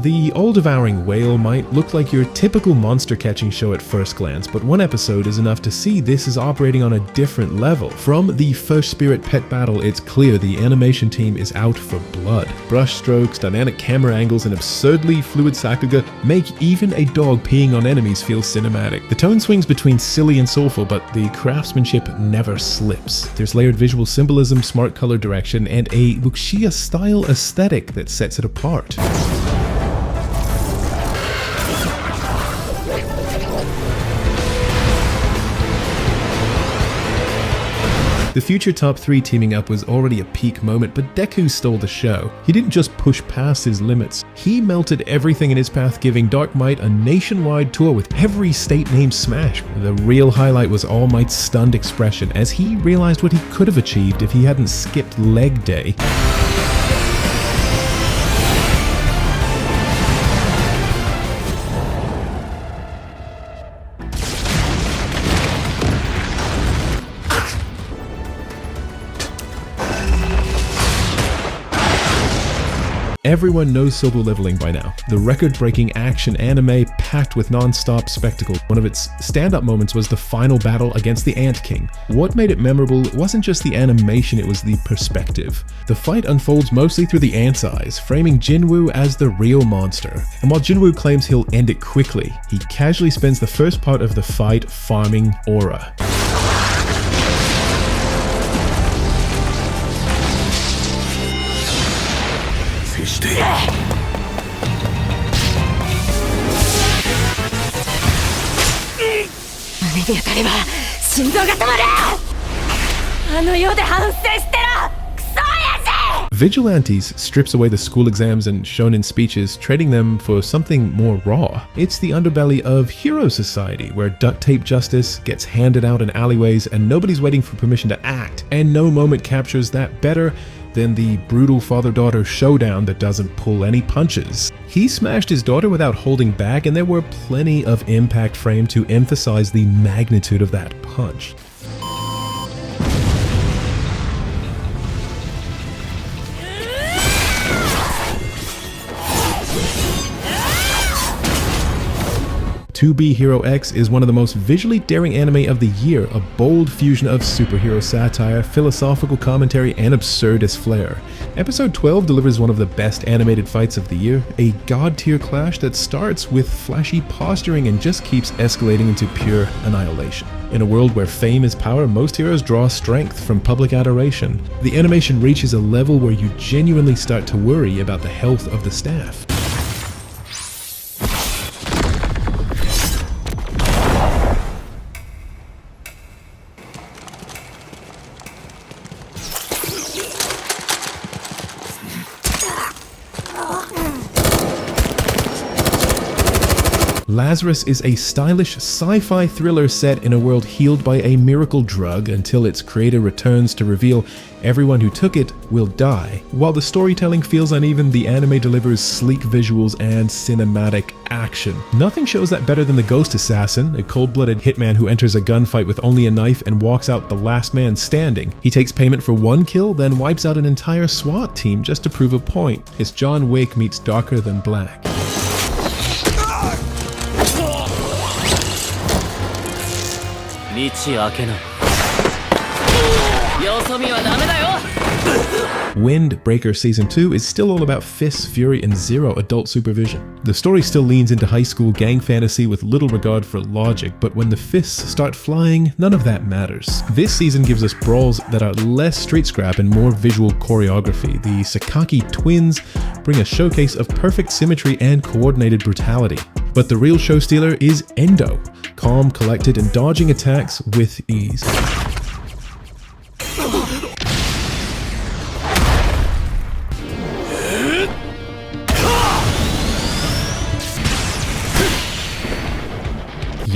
The All Devouring Whale might look like your typical monster catching show at first glance, but one episode is enough to see this is operating on a different level. From the first spirit pet battle, it's clear the animation team is out for blood. Brush strokes, dynamic camera angles, and absurdly fluid Sakuga make even a dog peeing on enemies feel cinematic. The tone swings between silly and soulful, but the craftsmanship never slips. There's layered visual symbolism, smart color direction, and a wuxia style aesthetic that sets it apart. The future top 3 teaming up was already a peak moment, but Deku stole the show. He didn't just push past his limits, he melted everything in his path, giving Dark Might a nationwide tour with every state named Smash. The real highlight was All Might's stunned expression as he realized what he could have achieved if he hadn't skipped leg day. Everyone knows solo leveling by now, the record-breaking action anime packed with non-stop spectacle. One of its stand-up moments was the final battle against the Ant King. What made it memorable wasn't just the animation, it was the perspective. The fight unfolds mostly through the ant's eyes, framing Jinwoo as the real monster. And while Jinwoo claims he'll end it quickly, he casually spends the first part of the fight farming aura. Vigilantes strips away the school exams and shonen speeches, trading them for something more raw. It's the underbelly of Hero Society, where duct tape justice gets handed out in alleyways and nobody's waiting for permission to act, and no moment captures that better than the brutal father-daughter showdown that doesn't pull any punches. He smashed his daughter without holding back, and there were plenty of impact frame to emphasize the magnitude of that punch. To Be Hero X is one of the most visually daring anime of the year, a bold fusion of superhero satire, philosophical commentary, and absurdist flair. Episode 12 delivers one of the best animated fights of the year, a god-tier clash that starts with flashy posturing and just keeps escalating into pure annihilation. In a world where fame is power, most heroes draw strength from public adoration. The animation reaches a level where you genuinely start to worry about the health of the staff. Lazarus is a stylish sci-fi thriller set in a world healed by a miracle drug until its creator returns to reveal everyone who took it will die. While the storytelling feels uneven, the anime delivers sleek visuals and cinematic action. Nothing shows that better than the Ghost Assassin, a cold-blooded hitman who enters a gunfight with only a knife and walks out the last man standing. He takes payment for one kill, then wipes out an entire SWAT team just to prove a point. It's John Wick meets Darker Than Black. Windbreaker Season 2 is still all about fists, fury, and zero adult supervision. The story still leans into high school gang fantasy with little regard for logic, but when the fists start flying, none of that matters. This season gives us brawls that are less street scrap and more visual choreography. The Sakaki twins bring a showcase of perfect symmetry and coordinated brutality. But the real show stealer is Endo, calm, collected, and dodging attacks with ease.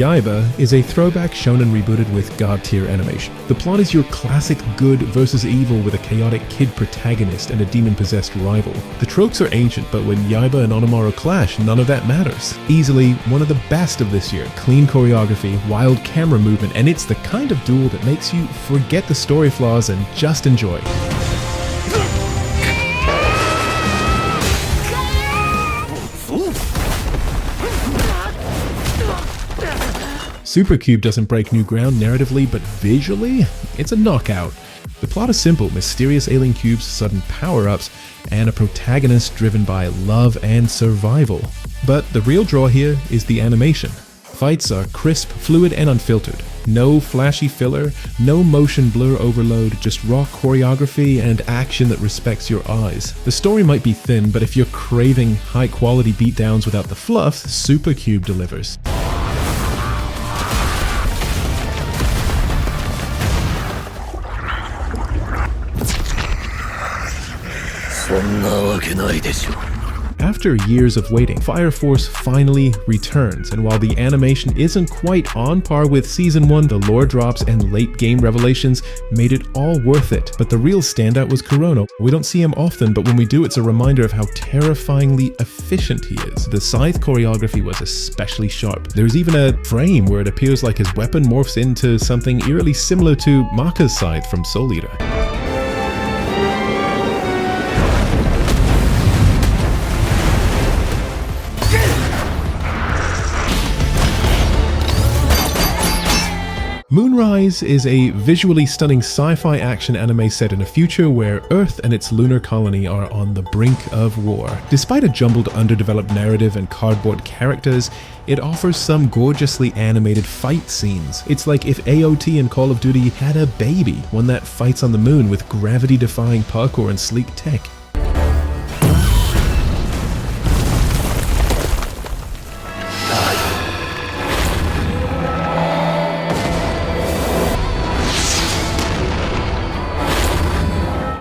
Yaiba is a throwback shonen rebooted with god-tier animation. The plot is your classic good versus evil with a chaotic kid protagonist and a demon-possessed rival. The tropes are ancient, but when Yaiba and Onimaru clash, none of that matters. Easily one of the best of this year. Clean choreography, wild camera movement, and it's the kind of duel that makes you forget the story flaws and just enjoy. Super Cube doesn't break new ground narratively, but visually, it's a knockout. The plot is simple: mysterious alien cubes, sudden power-ups, and a protagonist driven by love and survival. But the real draw here is the animation. Fights are crisp, fluid, and unfiltered. No flashy filler, no motion blur overload, just raw choreography and action that respects your eyes. The story might be thin, but if you're craving high-quality beatdowns without the fluff, Super Cube delivers. After years of waiting, Fire Force finally returns, and while the animation isn't quite on par with Season 1, the lore drops and late game revelations made it all worth it. But the real standout was Kuroro. We don't see him often, but when we do, it's a reminder of how terrifyingly efficient he is. The scythe choreography was especially sharp. There's even a frame where it appears like his weapon morphs into something eerily similar to Maka's scythe from Soul Eater. Moonrise is a visually stunning sci-fi action anime set in a future where Earth and its lunar colony are on the brink of war. Despite a jumbled, underdeveloped narrative and cardboard characters, it offers some gorgeously animated fight scenes. It's like if AOT and Call of Duty had a baby, one that fights on the moon with gravity-defying parkour and sleek tech.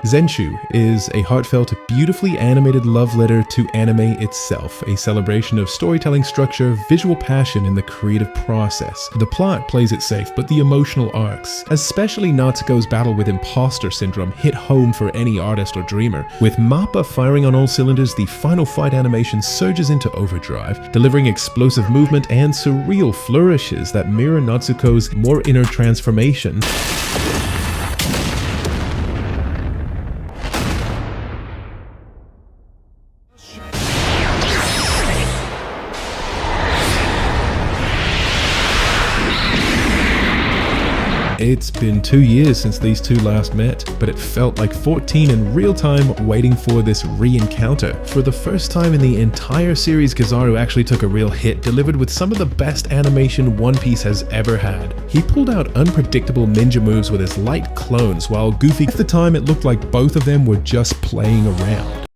Zenshu is a heartfelt, beautifully animated love letter to anime itself, a celebration of storytelling structure, visual passion, and the creative process. The plot plays it safe, but the emotional arcs, especially Natsuko's battle with imposter syndrome, hit home for any artist or dreamer. With Mappa firing on all cylinders, the final fight animation surges into overdrive, delivering explosive movement and surreal flourishes that mirror Natsuko's more inner transformation. It's been 2 years since these two last met, but it felt like 14 in real time waiting for this re-encounter. For the first time in the entire series, Kizaru actually took a real hit, delivered with some of the best animation One Piece has ever had. He pulled out unpredictable ninja moves with his light clones, while Goofy, at the time it looked like both of them were just playing around.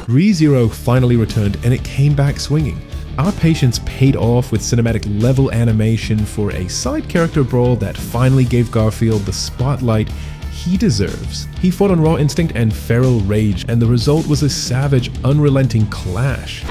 ReZero finally returned, and it came back swinging. Our patience paid off with cinematic level animation for a side character brawl that finally gave Garfiel the spotlight he deserves. He fought on raw instinct and feral rage, and the result was a savage, unrelenting clash.